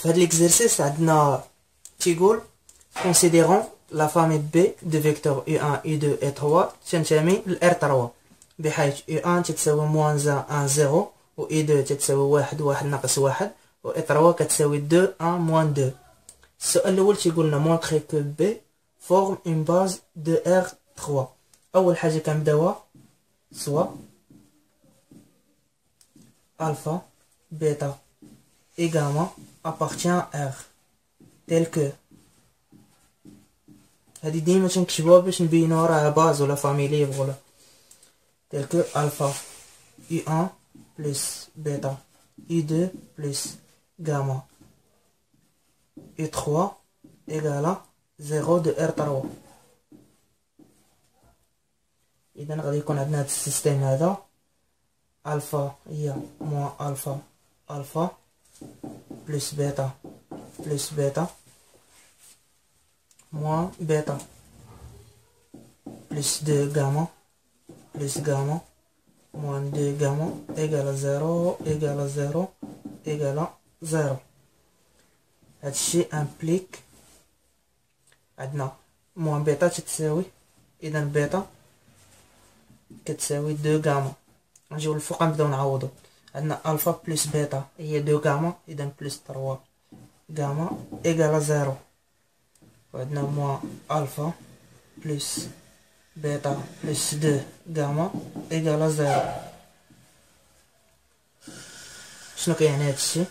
في هاد l'exercice عندنا تيقول considérons la famille B de vecteurs U1 U2 et 3 تنتمي ل R3 بحيث U1 تتساوي موان 1 0 و U2 تتساوي 1 1 ناقص 1 و E3 كتساوي 2 1 موان 2. السؤال الاول تيقول لنا montrer que B forme une base de R3. اول حاجه كنبداوها soit alpha bêta et gamma appartient à R tel que هادي ديما تنكتبوها باش نبينوها راه باز ولا فامي ليبر ولا tel que alpha U1 plus bêta U2 plus gamma U3 égale à 0 de R3. إذا غادي يكون عندنا هاد السيستيم هذا الفا هي موان الفا الفا بلس بيتا موان بيتا بلس دو غاما بلس غاما موان دو غاما إيكالا زيرو إيكالا زيرو إيكالا زيرو. هادشي امبليك عندنا موان بيتا تتساوي إذا بيتا كتساوي دو غاما. نجيو للفوق نبداو نعوضو عندنا الفا بلس بيتا هي دو غاما اذا بلس 3 غاما ايكالا زيرو وعندنا موان الفا بلس بيتا بلس دو غاما ايكالا زيرو. شنو كيعني هادشي؟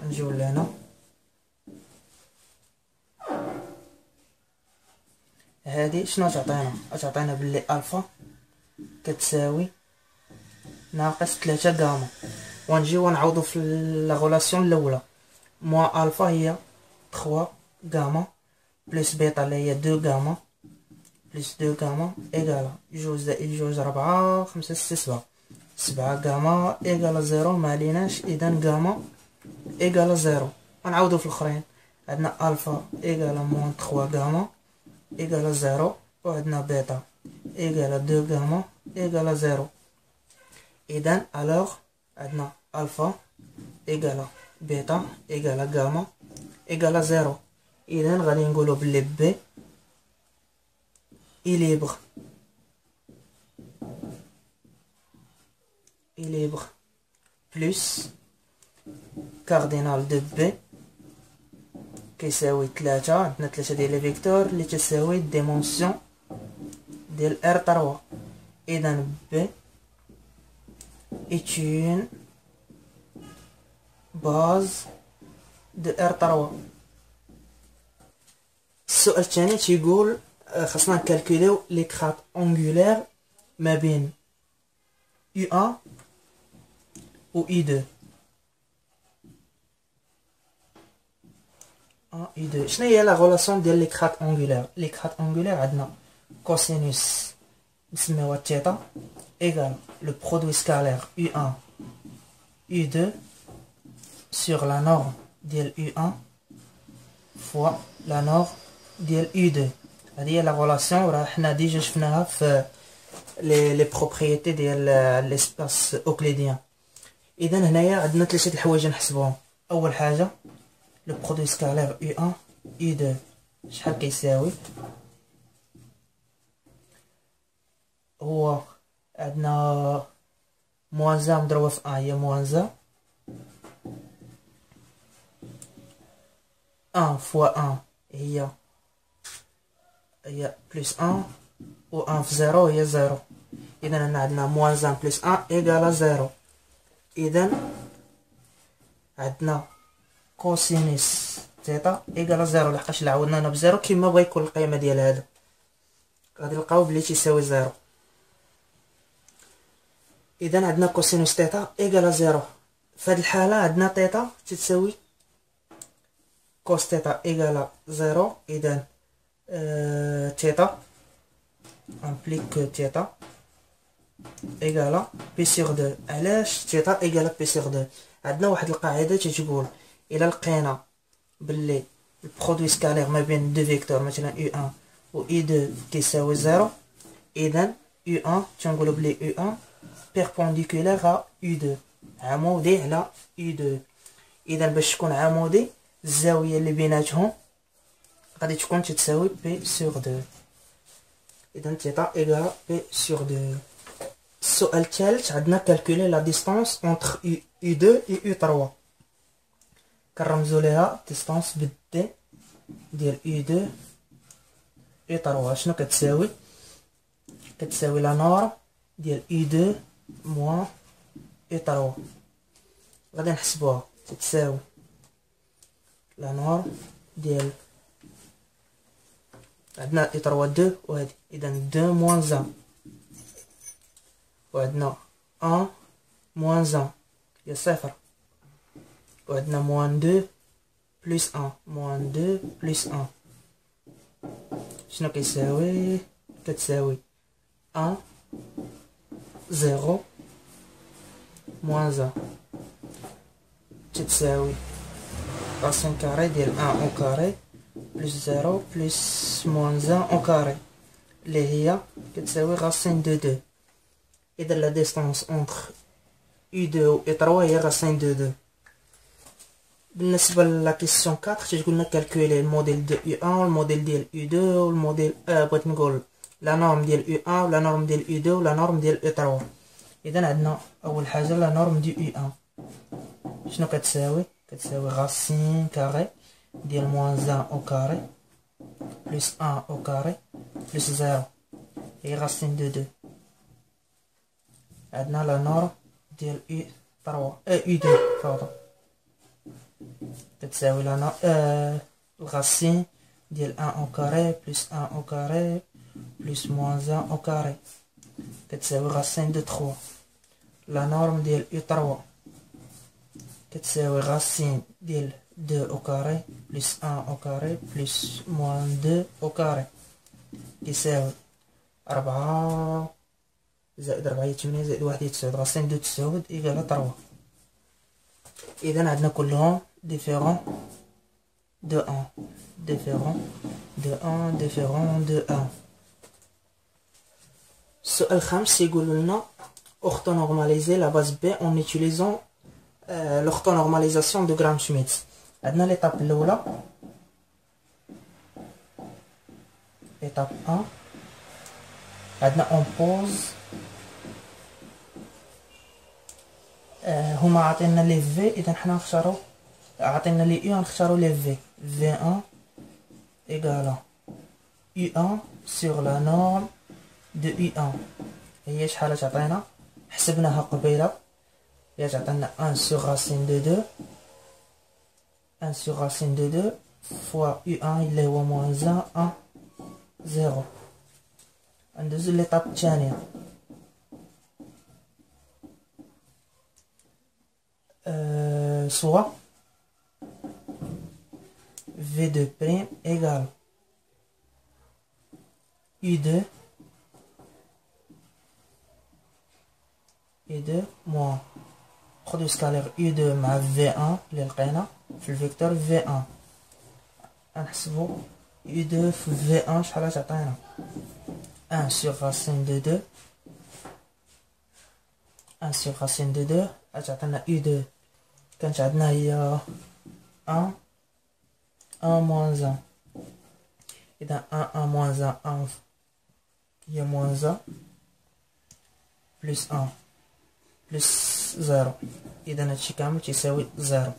نجيو لهنا هادي شنو تعطينا بلي الفا كتساوي ناقص 3 غاما ونجيو نعوضو في لا غولاسيون الاولى موان الفا هي 3 غاما بلس بيتا اللي هي 2 غاما بلس 2 غاما ايكالا 2 زائد 2 4 5 6 7 غاما ايكالا زيرو ماليناش اذا غاما ايكالا زيرو. ونعوضو في الاخرين عندنا الفا ايكالا موان 3 غاما ايكالا زيرو وعندنا بيتا ايكالا 2 غاما ايكالا زيرو. إذن alors عندنا ألفا إيكالا بيتا إيكالا غاما إيكالا زيرو. إذن غادي نقولو بلي بي إليبغ بلس كاردينال دو بي كيساوي 3. عندنا 3 ديال لي فيكتور اللي تساوي ديمونسيون ديال ار 3. إذن بي est une base de R3. السؤال الثاني تيقول خاصنا نكالكوليو لي كرات اونغولير ما بين U1 و U2. شنو هي لا غولاسيون ديال لي كرات اونغولير؟ لي كرات اونغولير عندنا كوسينوس نسميوها تيتا égale le produit scalaire U1 U2 sur la norme ديال U1 fois la norme ديال U2. هذه هي لا غولاسيون راه حنا ديجا شفناها في لي بروبريتي ديال ليسباس اوكليديان. اذا هنايا عندنا 3 الحوايج نحسبوهم. اول حاجه لو برودوي سكالير U1 U2 شحال كيساوي؟ هو عندنا موان زا مضروبة في هي موان زا 1 فوا 1 هي بلس 1 و 1 في 0 هي 0. إذا هنا عندنا موان زا بلس 1 إيكالا 0. إذا عندنا كوسينيس تيتا إيكالا 0 لحقاش عوضنا هنا بزيرو كيما بغا يكون القيمة ديال هذا غادي نلقاو بلي تيساوي 0. إذا عندنا كوسينوس تيتا إيكالا 0. في هاد الحالة عندنا تيتا تتساوي كوس تيتا إيكالا 0. إذا تيتا امبليك تيتا إيكالا بي سيغ 2. علاش تيتا إيكالا بي سيغ 2؟ عندنا واحد القاعدة تتقول إلا لقينا بلي البرودوي سكالير ما بين دو فيكتور مثلا U1 و U2 كيساوي 0 إذا U1 تنقولو بلي U1 perpendiculaire à U2 عمودي على U2. إذا باش تكون عمودي الزاوية اللي بيناتهم غادي تكون تتساوي بي سور دو. إذا تيتا إيكال بي سور دو. السؤال الثالث عندنا كالكولي لا ديستانس اونتر U2 و U3. كنرمزو ليها ديستانس بالدي ديال U2 U3 شنو كتساوي؟ كتساوي لا نورم ديال U2 موان U3. غادي نحسبوها تتساوي لا نورم ديال عندنا U3 2 وهادي، إذا 2 موان 1 وعندنا 1 موان 1 هي صفر، وعندنا موان 2 بلس 1 موان 2 بلس 1 شنو كيساوي؟ كتساوي 1 0 موان 1 تتساوي راسين كاري ديال 1 او كاري بلس 0 بلس موان 1 او كاري اللي هي كتساوي راسين دو 2. إذا لا ديستانس اونتر U2 و U3 هي راسين دو 2. بالنسبة لا كيسيون 4 تتقولنا كالكولي الموديل دو U1 و الموديل ديال U2 و الموديل بغيت نقول لا نورم ديال U1 و لا نورم ديال U2 و لا نورم ديال U3. إذا عندنا أول حاجة لا نورم ديال U1 شنو كتساوي؟ كتساوي راسين كاري ديال موان 1 او كاري بلس 1 او كاري بلس 0 هي راسين دو 2. عندنا لا نورم ديال U3 U2 باردون كتساوي لا الراسين ديال 1 او كاري بلس 1 او كاري بلس موان 1 او كاري كتساوي راسين دو 3. لا نورم ديال U3 كتساوي راسين ديال 2 او كاري بلس 1 او كاري بلس موان 2 او كاري كيساوي 4 زائد 4 هي 8 زائد 1 هي 9 راسين دو تساود إيكالا 3. إذا عندنا كلهم ديفيرون دو 1 ديفيرون دو 1 ديفيرون دو 1. السؤال الخامس يقول لنا orthonormaliser la base B en utilisant l'orthonormalisation de Gram-Schmidt. عندنا l'étape الأولى étape 1 عندنا on pose هما عطينا لي في، اذا حنا نختارو عطينا لي يو نختارو لي في في 1 ايكالا يو 1 سور لا نورم دو يو 1 هي شحال تعطينا حسبناها قبيله هي تعطينا 1 سور راسين دو 2 1 سور راسين دو 2 فوا يو 1 اللي هو موان 1 0. ندوزو ليطاب الثانيه soit V2' égale U2 moins produit scalaire U2 مع V1 اللي لقينا في الفيكتور V1. نحسبو U2 في V1 شحال تعطينا 1 sur racine de 2 1 sur racine de 2 تعطينا U2 كانت عندنا هي 1 moins 1. إذا 1 moins 1 هي moins 1 plus 1 plus 0. إذا هادشي كامل تيساوي 0.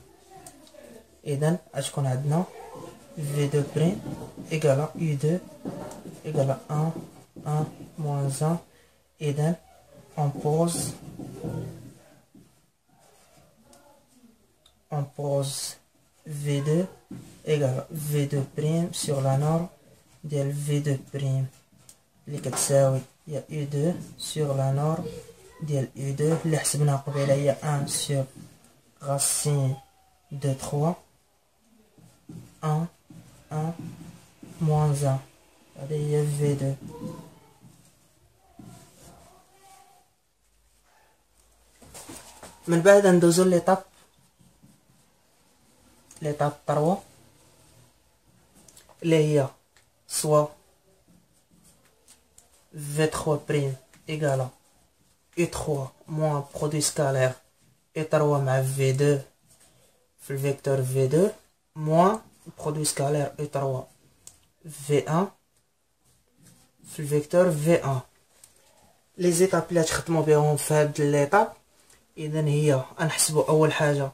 إذا غتكون عندنا V2' égale U2 égale 1 moins 1. إذا on pose V2 égale V2' sur la norme ديال V2' اللي كتساوي هي U2 sur la norme ديال U2 اللي حسبناها قبيله هي 1 sur racine de 3 1 moins 1 هذه هي V2. من بعد ندوزو ليطاب 3 اللي هي soit V3' égale U3 moins produit scalaire U3 مع V2 في الفيكتور V2 موان برودوي سكالير اي 3 في 1 في الفيكتور في 1. لي زيتاب اللي تخدموا بهم في هاد ليطاب اذا هي غنحسبوا اول حاجه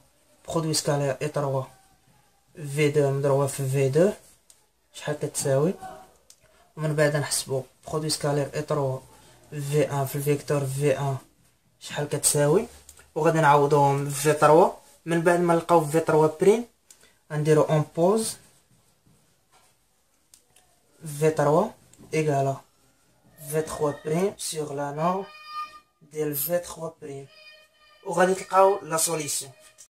برودوي سكالير اي 3 في 2 مضروبه في في 2 شحال كتساوي، ومن بعد نحسبوا برودوي سكالير اي 3 في 1 في الفيكتور في 1 شحال كتساوي، وغادي نعوضوهم في 3. من بعد ما نلقاو في 3 بريم غنديرو اون بوز في 3 ايكالا في 3 بريم سور لا نورم ديال في 3 بريم، وغادي تلقاو لا سوليسيون.